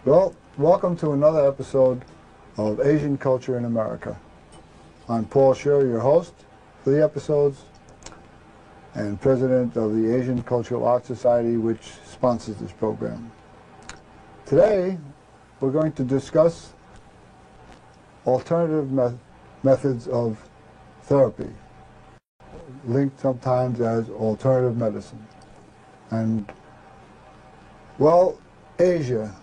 Well, welcome to another episode of Asian Culture in America. I'm Paul Scher, your host for the episodes and president of the Asian Cultural Arts Society, which sponsors this program. Today, we're going to discuss alternative methods of therapy, linked sometimes as alternative medicine. And, well, Asia,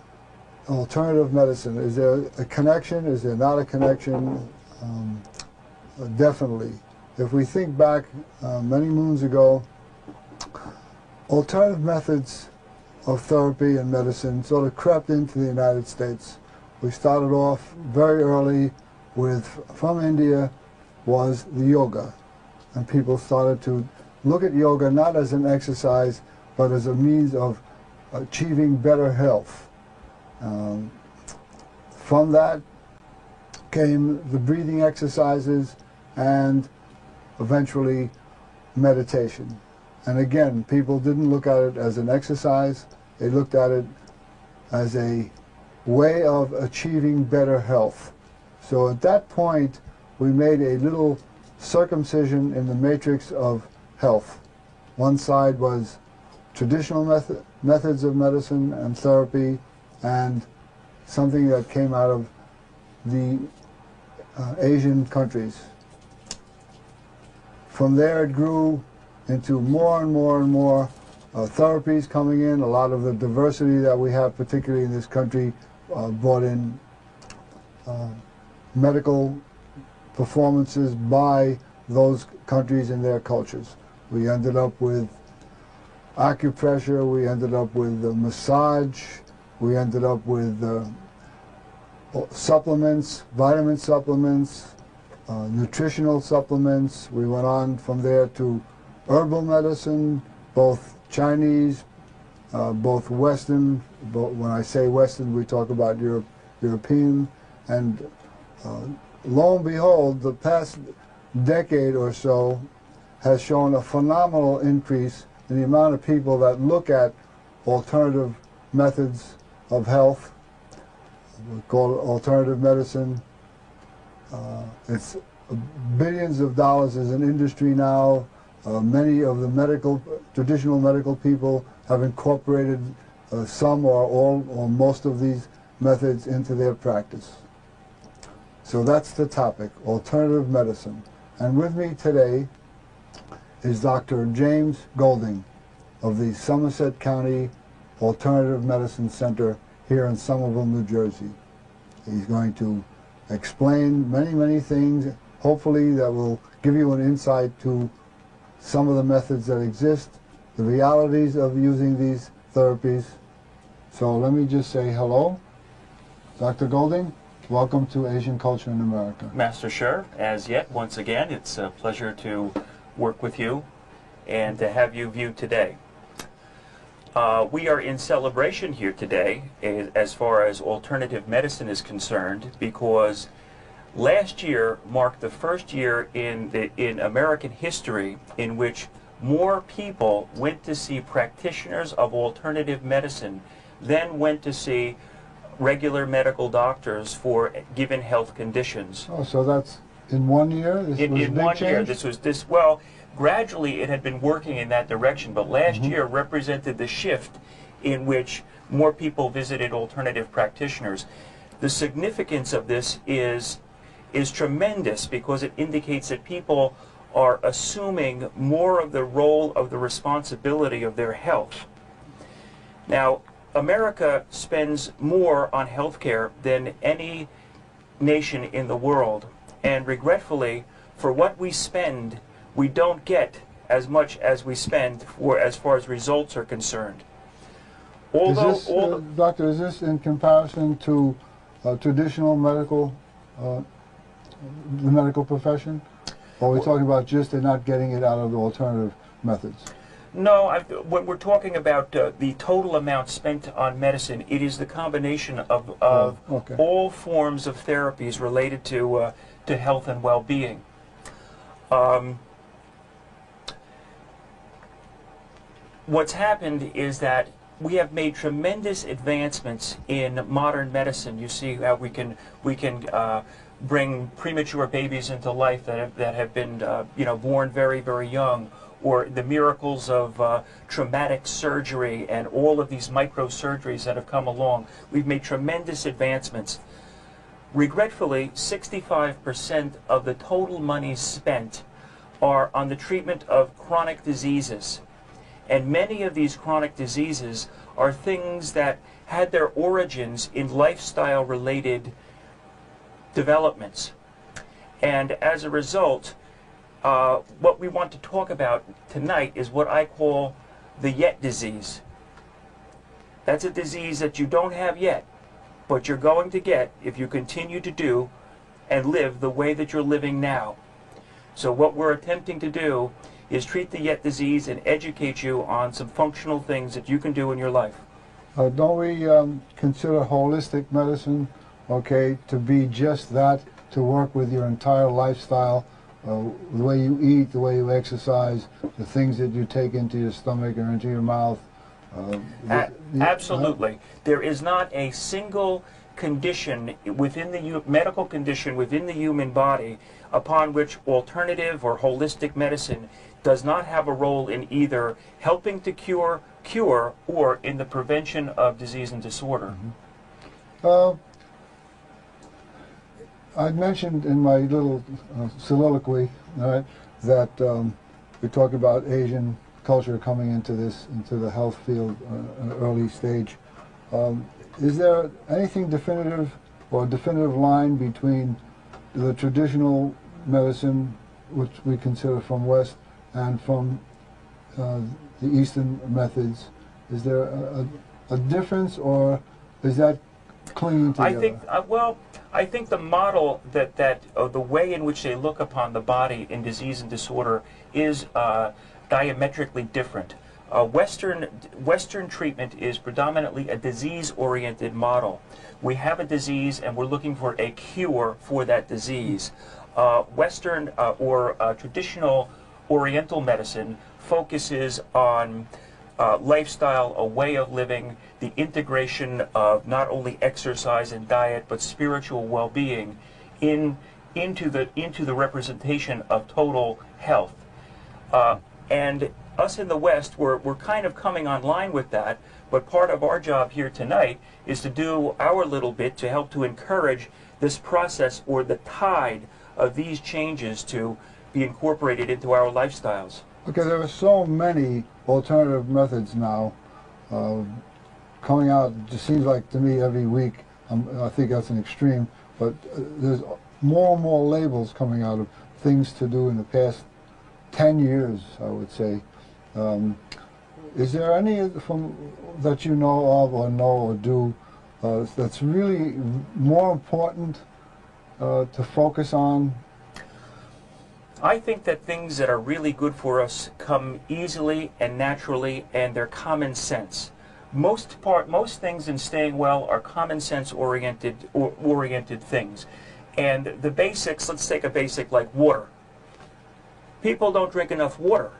alternative medicine, is there a connection? Is there not a connection? Definitely. If we think back many moons ago, alternative methods of therapy and medicine sort of crept into the United States. We started off very early with, from India, was the yoga. And people started to look at yoga not as an exercise, but as a means of achieving better health. From that came the breathing exercises and eventually meditation. And again, people didn't look at it as an exercise, they looked at it as a way of achieving better health. So at that point, we made a little circumcision in the matrix of health. One side was traditional methods of medicine and therapy, and something that came out of the Asian countries. From there it grew into more and more and more therapies coming in. A lot of the diversity that we have, particularly in this country, brought in medical performances by those countries and their cultures. We ended up with acupressure, we ended up with massage, we ended up with supplements, vitamin supplements, nutritional supplements. We went on from there to herbal medicine, both Chinese, both Western. When I say Western, we talk about European. And lo and behold, the past decade or so has shown a phenomenal increase in the amount of people that look at alternative methods of health. We call it alternative medicine. It's billions of dollars as an industry now. Many of the traditional medical people have incorporated some or all or most of these methods into their practice. So that's the topic, alternative medicine. And with me today is Dr. James Golding of the Somerset County Alternative Medicine Center here in Somerville, New Jersey. He's going to explain many, many things, hopefully that will give you an insight to some of the methods that exist, the realities of using these therapies. So let me just say hello. Dr. Golding, welcome to Asian Culture in America. Master Scher, as yet, once again, it's a pleasure to work with you and to have you view today. We are in celebration here today as far as alternative medicine is concerned, because last year marked the first year in American history in which more people went to see practitioners of alternative medicine than went to see regular medical doctors for given health conditions. Oh, so that's in 1 year? In 1 year, well, gradually it had been working in that direction, but last year represented the shift in which more people visited alternative practitioners. The significance of this is tremendous, because it indicates that people are assuming more of the role of the responsibility of their health. Now, America spends more on healthcare than any nation in the world, and regretfully, for what we spend, we don't get as much as we spend as far as results are concerned. Doctor, is this in comparison to traditional medical, the medical profession? Or are we talking about just they're not getting it out of the alternative methods? No, when we're talking about the total amount spent on medicine, it is the combination of all forms of therapies related to health and well-being. What's happened is that we have made tremendous advancements in modern medicine. You see how we can bring premature babies into life that have been born very, very young, or the miracles of traumatic surgery and all of these microsurgeries that have come along. We've made tremendous advancements. Regretfully, 65% of the total money spent are on the treatment of chronic diseases. And many of these chronic diseases are things that had their origins in lifestyle-related developments. And as a result, what we want to talk about tonight is what I call the yet disease. That's a disease that you don't have yet, but you're going to get if you continue to do and live the way that you're living now. So what we're attempting to do is treat the yet disease and educate you on some functional things that you can do in your life. Don't we consider holistic medicine, okay, to be just that, to work with your entire lifestyle, the way you eat, the way you exercise, the things that you take into your stomach or into your mouth? Absolutely. There is not a single condition within the medical condition within the human body upon which alternative or holistic medicine does not have a role in either helping to cure, or in the prevention of disease and disorder. I mentioned in my little soliloquy, right, that we talk about Asian culture coming into the health field an early stage. Is there anything definitive or a definitive line between the traditional medicine, which we consider from West, and from the Eastern methods? Is there a difference, or is that clinging together? I think the model the way in which they look upon the body in disease and disorder is diametrically different. Western treatment is predominantly a disease-oriented model. We have a disease and we're looking for a cure for that disease. Western or traditional Oriental medicine focuses on lifestyle, a way of living, the integration of not only exercise and diet but spiritual well-being into the representation of total health. And us in the West, we're kind of coming online with that, but part of our job here tonight is to do our little bit to help to encourage this process or the tide of these changes to be incorporated into our lifestyles. Okay, there are so many alternative methods now coming out. It just seems like to me every week, I think that's an extreme, but there's more and more labels coming out of things to do in the past 10 years, I would say. Is there any that you know of or know or do that's really more important to focus on? I think that things that are really good for us come easily and naturally, and they're common sense. Most things in staying well are common sense oriented things. And the basics, let's take a basic like water. People don't drink enough water.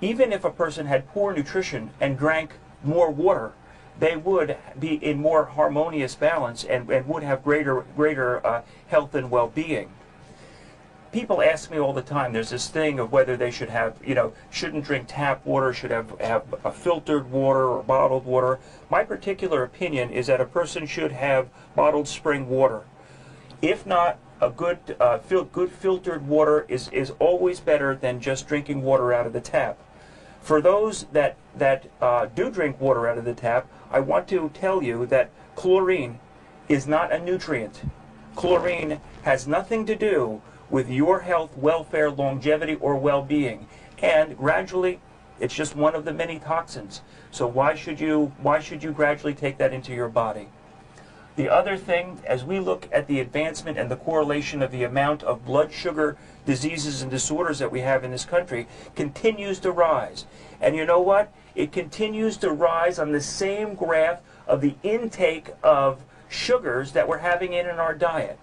Even if a person had poor nutrition and drank more water, they would be in more harmonious balance and would have greater health and well-being. People ask me all the time, there's this thing of whether they should have, shouldn't drink tap water, should have a filtered water or bottled water. My particular opinion is that a person should have bottled spring water. If not, a good filtered water is always better than just drinking water out of the tap. For those that do drink water out of the tap, I want to tell you that chlorine is not a nutrient. Chlorine has nothing to do with your health, welfare, longevity, or well-being. And gradually, it's just one of the many toxins. So why should you gradually take that into your body? The other thing, as we look at the advancement and the correlation of the amount of blood sugar diseases and disorders that we have in this country, continues to rise. And you know what? It continues to rise on the same graph of the intake of sugars that we're having in our diet.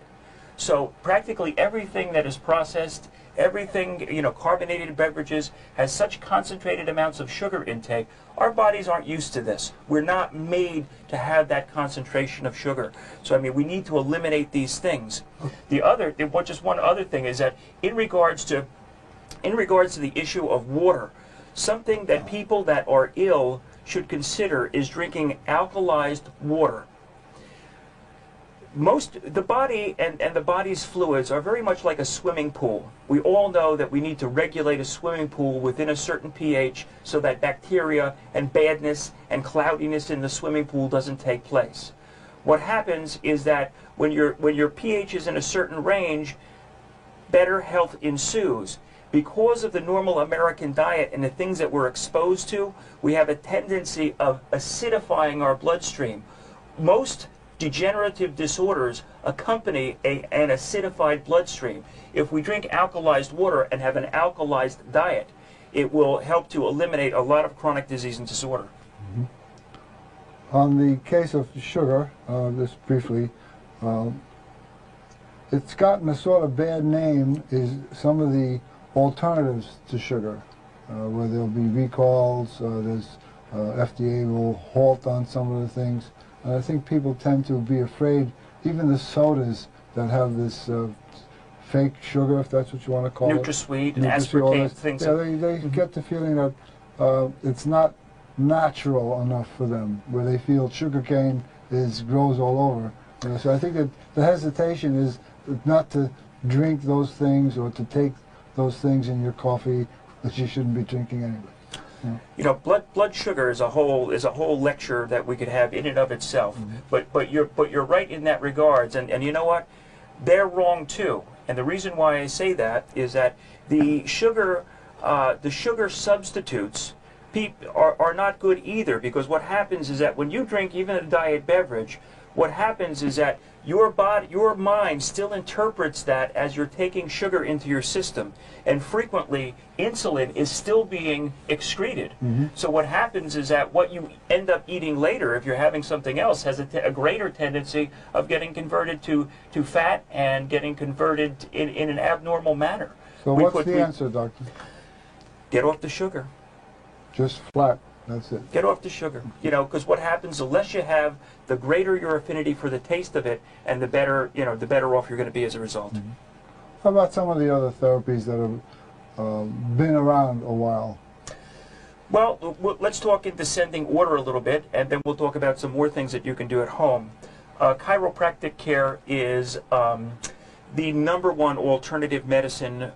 So practically everything that is processed everything, you know, carbonated beverages has such concentrated amounts of sugar intake. Our bodies aren't used to this. We're not made to have that concentration of sugar. So I mean, we need to eliminate these things. Just one other thing is that in regards to the issue of water, something that people that are ill should consider is drinking alkalized water. The body and the body's fluids are very much like a swimming pool. We all know that we need to regulate a swimming pool within a certain pH so that bacteria and badness and cloudiness in the swimming pool doesn't take place. What happens is that when your pH is in a certain range, better health ensues. Because of the normal American diet and the things that we're exposed to, we have a tendency of acidifying our bloodstream. Most degenerative disorders accompany an acidified bloodstream. If we drink alkalized water and have an alkalized diet, it will help to eliminate a lot of chronic disease and disorder. On the case of sugar, just briefly, it's gotten a sort of bad name is some of the alternatives to sugar, where there'll be recalls, FDA will halt on some of the things. And I think people tend to be afraid, even the sodas that have this fake sugar, if that's what you want to call NutraSweet it. and aspartame, things. Yeah, they get the feeling that it's not natural enough for them, where they feel sugarcane grows all over. You know, so I think that the hesitation is not to drink those things or to take those things in your coffee that you shouldn't be drinking anyway. Yeah. You know, blood sugar is a whole lecture that we could have in and of itself. But you're right in that regards, and you know what? They're wrong too. And the reason why I say that is that the sugar substitutes are not good either, because what happens is that when you drink even a diet beverage, what happens is that your mind still interprets that as you're taking sugar into your system, and frequently insulin is still being excreted. So what happens is that what you end up eating later, if you're having something else, has a greater tendency of getting converted to fat and getting converted in an abnormal manner. So what's the answer, doctor? Get off the sugar. Just flat. That's it. Get off the sugar. You know, because what happens, the less you have, the greater your affinity for the taste of it, and the better, the better off you're going to be as a result. How about some of the other therapies that have been around a while? Well, let's talk in descending order a little bit, and then we'll talk about some more things that you can do at home. Chiropractic care is the #1 alternative medicine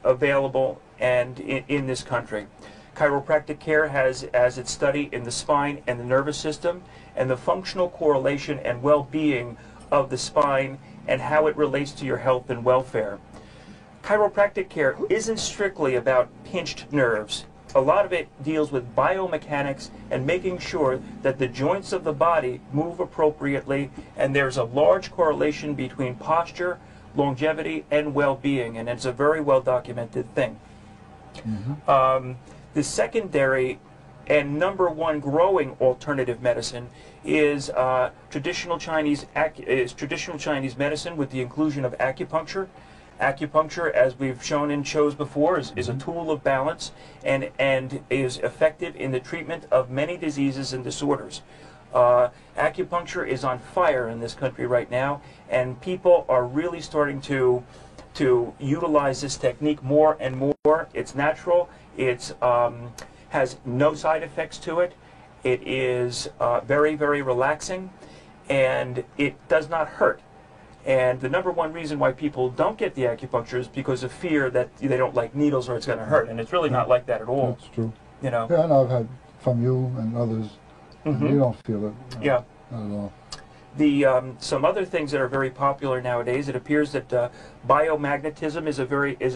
available and in this country. Chiropractic care has as its study in the spine and the nervous system and the functional correlation and well-being of the spine and how it relates to your health and welfare. Chiropractic care isn't strictly about pinched nerves. A lot of it deals with biomechanics and making sure that the joints of the body move appropriately, and there's a large correlation between posture, longevity, and well-being, and it's a very well-documented thing. The secondary and #1 growing alternative medicine is traditional Chinese medicine with the inclusion of acupuncture. Acupuncture, as we've shown in shows before, is a tool of balance and is effective in the treatment of many diseases and disorders. Acupuncture is on fire in this country right now, and people are really starting to utilize this technique more and more. It's natural. It's has no side effects to it. It is very, very relaxing, and it does not hurt. And the #1 reason why people don't get the acupuncture is because of fear that they don't like needles or it's going to hurt, and it's really not like that at all. That's true. You know. Yeah, I know I've had from you and others. You don't feel it. Yeah. Not at all. Some other things that are very popular nowadays, it appears that biomagnetism is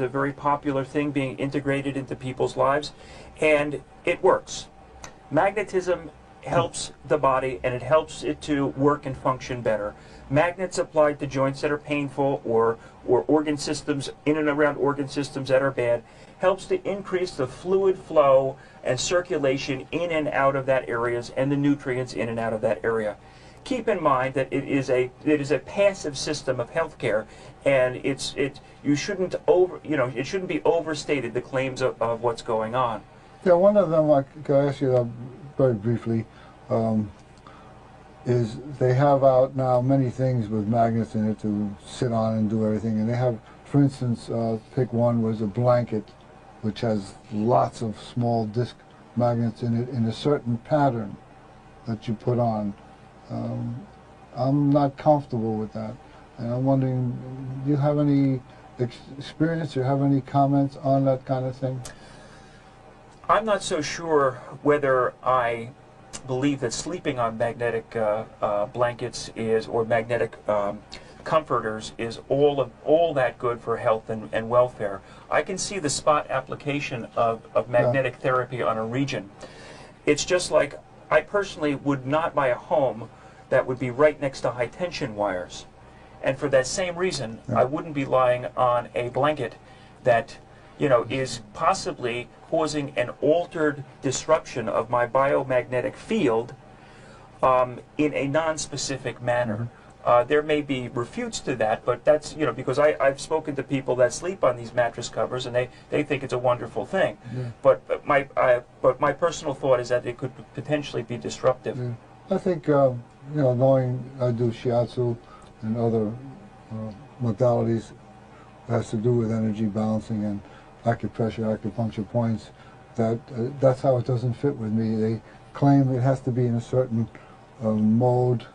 a very popular thing being integrated into people's lives, and it works. Magnetism helps the body, and it helps it to work and function better. Magnets applied to joints that are painful or organ systems, in and around organ systems that are bad, helps to increase the fluid flow and circulation in and out of that areas and the nutrients in and out of that area. keep in mind that it is a passive system of healthcare, and you shouldn't it shouldn't be overstated, the claims of what's going on. Yeah, one of them, I could ask you very briefly, is they have out now many things with magnets in it to sit on and do everything, and they have, for instance, pick one was a blanket which has lots of small disc magnets in it in a certain pattern that you put on. I'm not comfortable with that, and I'm wondering, do you have any experience or have any comments on that kind of thing? I'm not so sure whether I believe that sleeping on magnetic blankets or magnetic comforters is all that good for health and welfare. I can see the spot application of magnetic therapy on a region. It's just like I personally would not buy a home that would be right next to high tension wires. And for that same reason, I wouldn't be lying on a blanket that, is possibly causing an altered disruption of my biomagnetic field in a non-specific manner. There may be refutes to that, but that's, because I've spoken to people that sleep on these mattress covers, and they think it's a wonderful thing. But my personal thought is that it could potentially be disruptive. I think, knowing I do shiatsu and other modalities that has to do with energy balancing and acupressure, acupuncture points, that's how it doesn't fit with me. They claim it has to be in a certain mode,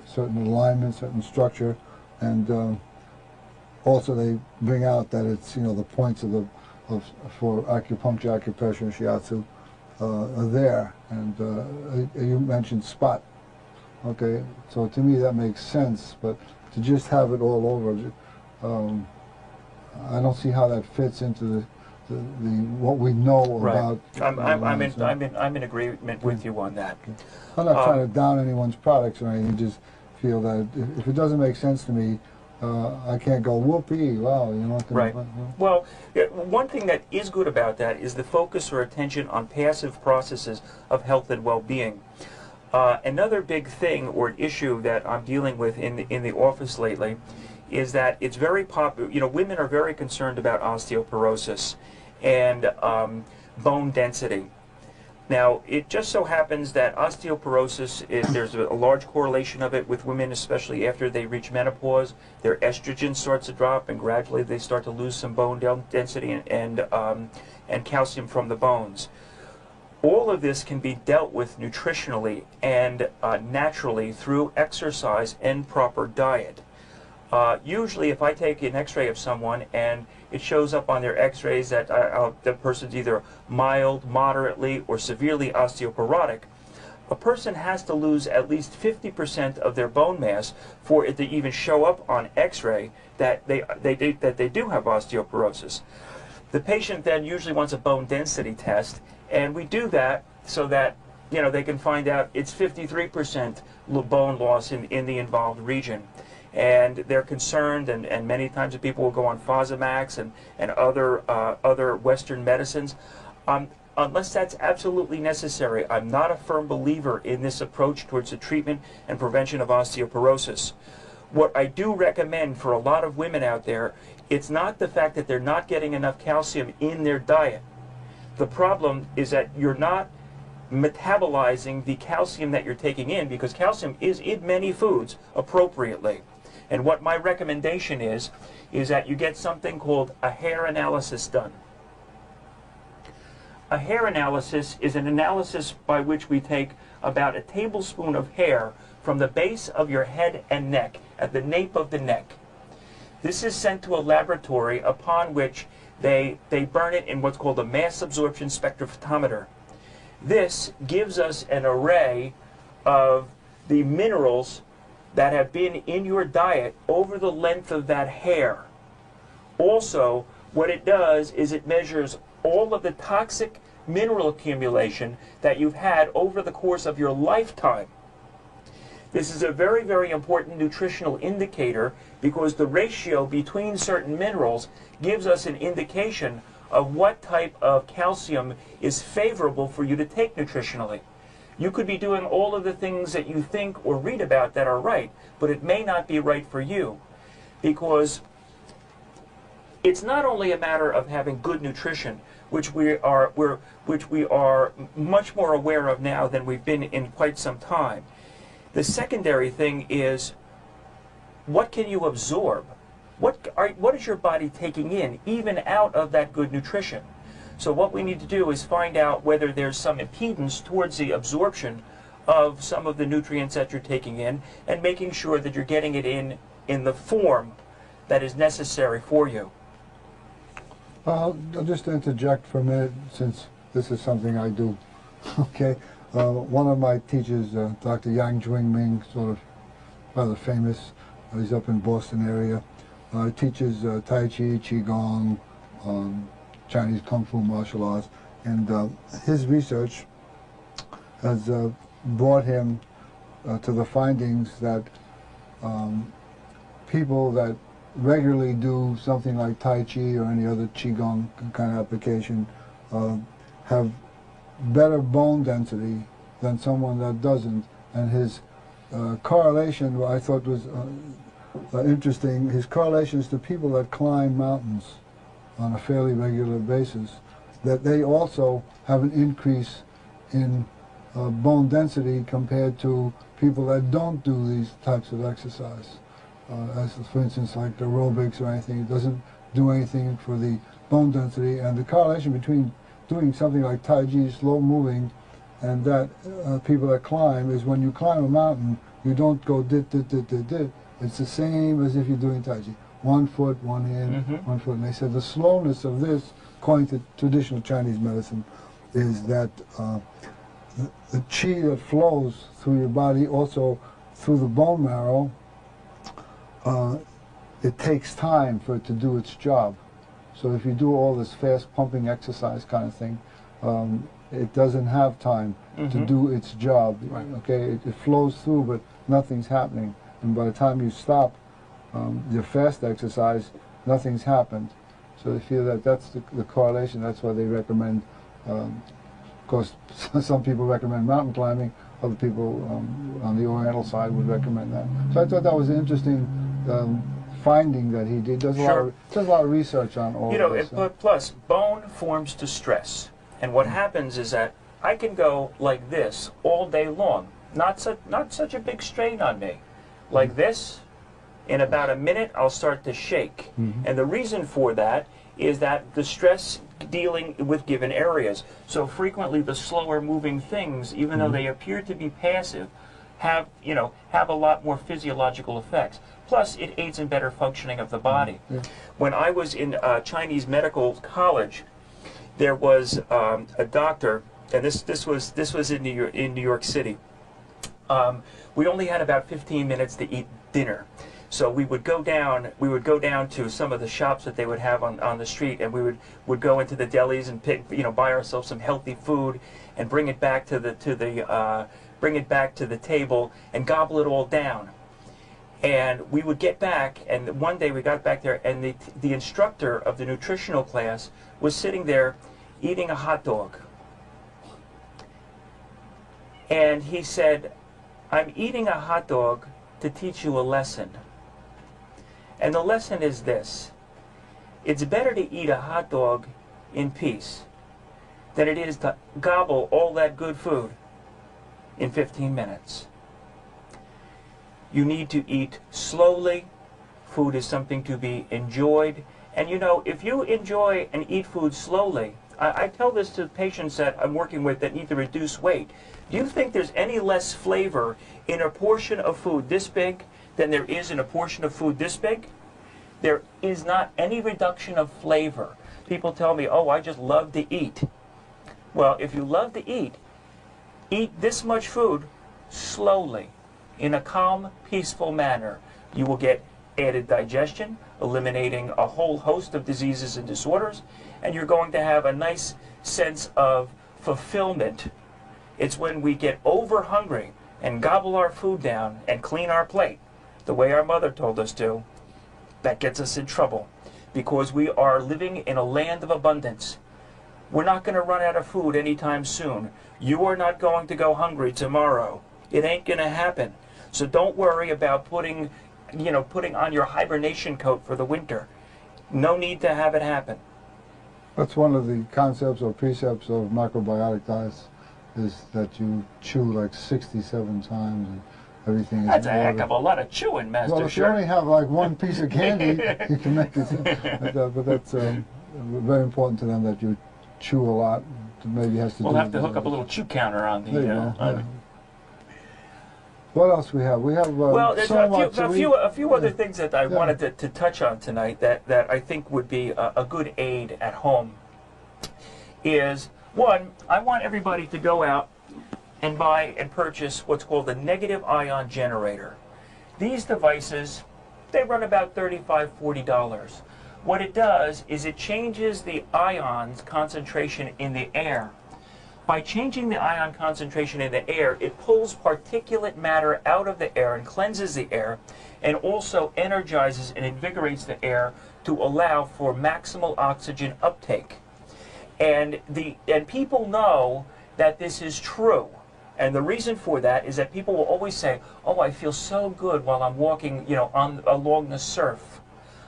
certain alignment, certain structure, and also they bring out that it's the points for acupuncture, acupressure, and shiatsu are there. And you mentioned spot. Okay, so to me that makes sense, but to just have it all over, I don't see how that fits into what we know about. I'm in agreement with you on that. I'm not trying to down anyone's products or anything. Just feel that if it doesn't make sense to me, I can't go whoopee. Wow, Right. Well, one thing that is good about that is the focus or attention on passive processes of health and well-being. Another big thing or issue that I'm dealing with in the office lately is that it's very popular. Women are very concerned about osteoporosis and bone density. Now, it just so happens that osteoporosis, there's a large correlation of it with women, especially after they reach menopause. Their estrogen starts to drop, and gradually they start to lose some bone density and calcium from the bones. All of this can be dealt with nutritionally and naturally through exercise and proper diet. Usually, if I take an x-ray of someone and it shows up on their x-rays that the person's either mild, moderately, or severely osteoporotic, a person has to lose at least 50% of their bone mass for it to even show up on x-ray that they do have osteoporosis. The patient then usually wants a bone density test, and we do that so that they can find out it's 53% bone loss in the involved region. And they're concerned, and many times the people will go on Fosamax and other Western medicines. Unless that's absolutely necessary, I'm not a firm believer in this approach towards the treatment and prevention of osteoporosis. What I do recommend for a lot of women out there, it's not the fact that they're not getting enough calcium in their diet. The problem is that you're not metabolizing the calcium that you're taking in, because calcium is in many foods appropriately. And what my recommendation is that you get something called a hair analysis done. A hair analysis is an analysis by which we take about a tablespoon of hair from the base of your head and neck, at the nape of the neck. This is sent to a laboratory upon which they burn it in what's called a mass absorption spectrophotometer. This gives us an array of the minerals that have been in your diet over the length of that hair. Also, what it does is it measures all of the toxic mineral accumulation that you've had over the course of your lifetime. This is a very, very important nutritional indicator, because the ratio between certain minerals gives us an indication of what type of calcium is favorable for you to take nutritionally. You could be doing all of the things that you think or read about that are right, but it may not be right for you, because it's not only a matter of having good nutrition, which we are much more aware of now than we've been in quite some time. The secondary thing is, what can you absorb? What is your body taking in, even out of that good nutrition? So what we need to do is find out whether there's some impedance towards the absorption of some of the nutrients that you're taking in, and making sure that you're getting it in the form that is necessary for you. I'll just interject for a minute, since this is something I do. Okay, one of my teachers, Dr. Yang Jwing-Ming, sort of rather famous. He's up in Boston area. Teaches Tai Chi, Qigong, Chinese Kung Fu martial arts, and his research has brought him to the findings that people that regularly do something like Tai Chi or any other Qigong kind of application have better bone density than someone that doesn't. And his correlation, what I thought was interesting, his correlations to people that climb mountains on a fairly regular basis, that they also have an increase in bone density compared to people that don't do these types of exercise. As for instance, like aerobics or anything, it doesn't do anything for the bone density. And the correlation between doing something like Tai Chi, slow moving, and that people that climb is, when you climb a mountain, you don't go dit, dit, dit, dit, dit. It's the same as if you're doing Tai Chi. 1 foot, 1 hand, 1 foot. And they said the slowness of this, according to traditional Chinese medicine, is that the qi that flows through your body, also through the bone marrow, it takes time for it to do its job. So if you do all this fast pumping exercise kind of thing, it doesn't have time to do its job. Right. Okay, it flows through, but nothing's happening. And by the time you stop your fast exercise, nothing's happened. So they feel that that's the correlation. That's why they recommend, of course, some people recommend mountain climbing, other people on the Oriental side would recommend that. So I thought that was an interesting finding that he did. Does a lot of research on all of this. Plus, bone forms to stress. And what happens is that I can go like this all day long. Not such a big strain on me. Like this, in about a minute, I'll start to shake. And the reason for that is that the stress dealing with given areas. So frequently the slower moving things, even though they appear to be passive, have a lot more physiological effects. Plus, it aids in better functioning of the body. When I was in Chinese medical college, there was a doctor, and this was in New York City. We only had about 15 minutes to eat dinner. So we would go down to some of the shops that they would have on the street, and we would go into the delis and buy ourselves some healthy food and bring it back to the table and gobble it all down. And we would get back, and one day we got back there, and the instructor of the nutritional class was sitting there eating a hot dog. And he said, "I'm eating a hot dog to teach you a lesson. And the lesson is this: it's better to eat a hot dog in peace than it is to gobble all that good food in 15 minutes. You need to eat slowly. Food is something to be enjoyed. And if you enjoy and eat food slowly, I tell this to patients that I'm working with that need to reduce weight. Do you think there's any less flavor in a portion of food this big than there is in a portion of food this big? There is not any reduction of flavor. People tell me, oh, I just love to eat. Well, if you love to eat this much food slowly, in a calm, peaceful manner. You will get added digestion, eliminating a whole host of diseases and disorders, and you're going to have a nice sense of fulfillment. It's when we get over hungry and gobble our food down and clean our plate, the way our mother told us to, that gets us in trouble, because we are living in a land of abundance. We're not going to run out of food anytime soon. You are not going to go hungry tomorrow. It ain't going to happen. So don't worry about putting on your hibernation coat for the winter. No need to have it happen. That's one of the concepts or precepts of macrobiotic diets, is that you chew like 67 times and everything is That's a heck ordered. of a lot of chewing, Master Well, if you Shark. only have like one piece of candy, you can make it. But that's very important to them that you chew a lot. Maybe has to We'll do have to with hook up a little chew counter on the. There you go. Yeah. What else we have? We have Well, there's so a much. few other things that I wanted to touch on tonight that I think would be a good aid at home. Is one, I want everybody to go out and buy and purchase what's called the negative ion generator. These devices, they run about $35, $40. What it does is it changes the ions concentration in the air. By changing the ion concentration in the air, it pulls particulate matter out of the air and cleanses the air, and also energizes and invigorates the air to allow for maximal oxygen uptake. And people know that this is true. And the reason for that is that people will always say, "Oh, I feel so good while I'm walking, along the surf.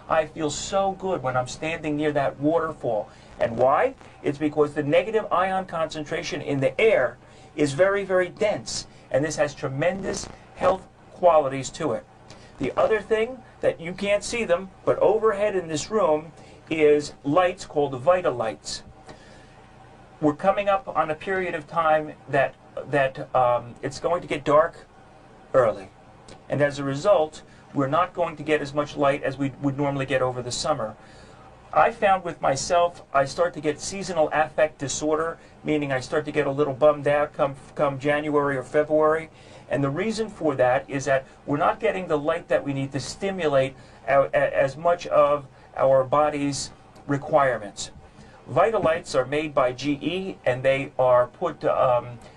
I feel so good when I'm standing near that waterfall." And why? It's because the negative ion concentration in the air is very, very dense, and this has tremendous health qualities to it. The other thing that you can't see them, but overhead in this room is lights called Vitalights. We're coming up on a period of time that it's going to get dark early, and as a result, we're not going to get as much light as we would normally get over the summer. I found with myself, I start to get seasonal affect disorder, meaning I start to get a little bummed out come January or February. And the reason for that is that we're not getting the light that we need to stimulate as much of our body's requirements. Vitalights are made by GE, and they are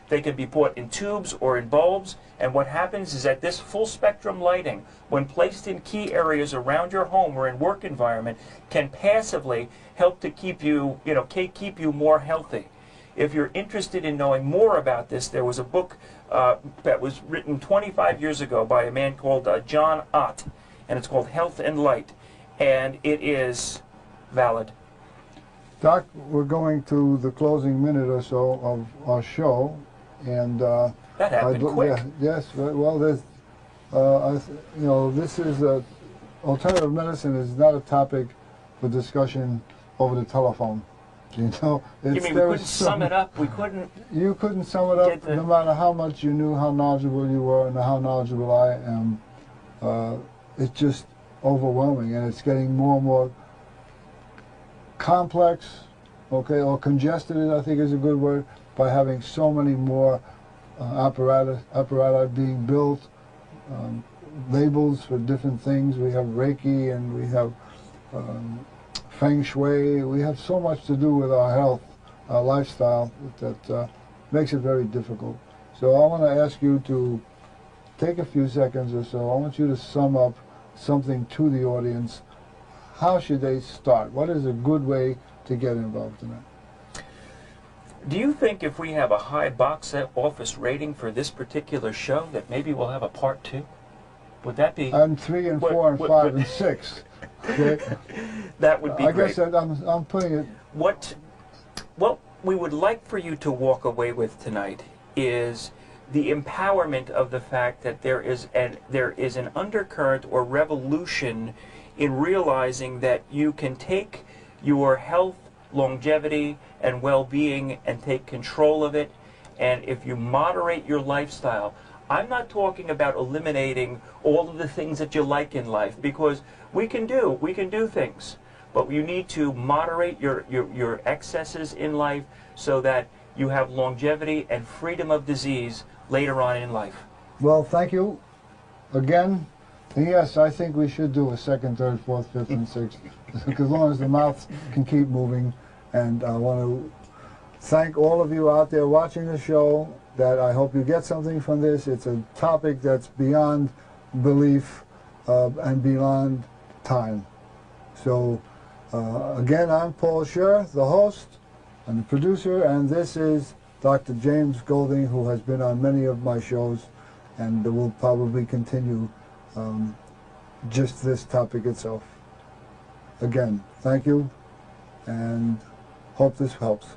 they can be bought in tubes or in bulbs. And what happens is that this full spectrum lighting, when placed in key areas around your home or in work environment, can passively help to keep you more healthy. If you're interested in knowing more about this, there was a book that was written 25 years ago by a man called John Ott, and it's called Health and Light, and it is valid. Doc, we're going to the closing minute or so of our show, and that happened quick. Yeah, yes, well, there's, this is alternative medicine is not a topic for discussion over the telephone. You know, you mean we couldn't sum it up? We couldn't. You couldn't sum it up, no matter how much you knew, how knowledgeable you were, and how knowledgeable I am. It's just overwhelming, and it's getting more and more complex, okay, or congested, I think is a good word, by having so many more apparatus being built, labels for different things. We have Reiki, and we have Feng Shui. We have so much to do with our health, our lifestyle, that makes it very difficult. So I want to ask you to take a few seconds or so. I want you to sum up something to the audience. How should they start? What is a good way to get involved in that? Do you think if we have a high box office rating for this particular show that maybe we'll have a part 2? Would that be? And 3 and 4 and 5 and 6. Okay? That would be great. I guess I'm putting it. What we would like for you to walk away with tonight is the empowerment of the fact that there is an undercurrent or revolution in realizing that you can take your health, longevity, and well-being and take control of it. And if you moderate your lifestyle, I'm not talking about eliminating all of the things that you like in life, because we can do things, but you need to moderate your excesses in life so that you have longevity and freedom of disease later on in life. Well, thank you again. And yes, I think we should do a 2nd, 3rd, 4th, 5th, and 6th, because as long as the mouth can keep moving. And I want to thank all of you out there watching the show, that I hope you get something from this. It's a topic that's beyond belief and beyond time. So again, I'm Paul Scher, the host, I'm the producer, and this is Dr. James Golding, who has been on many of my shows, and will probably continue just this topic itself. Again, thank you, and hope this helps.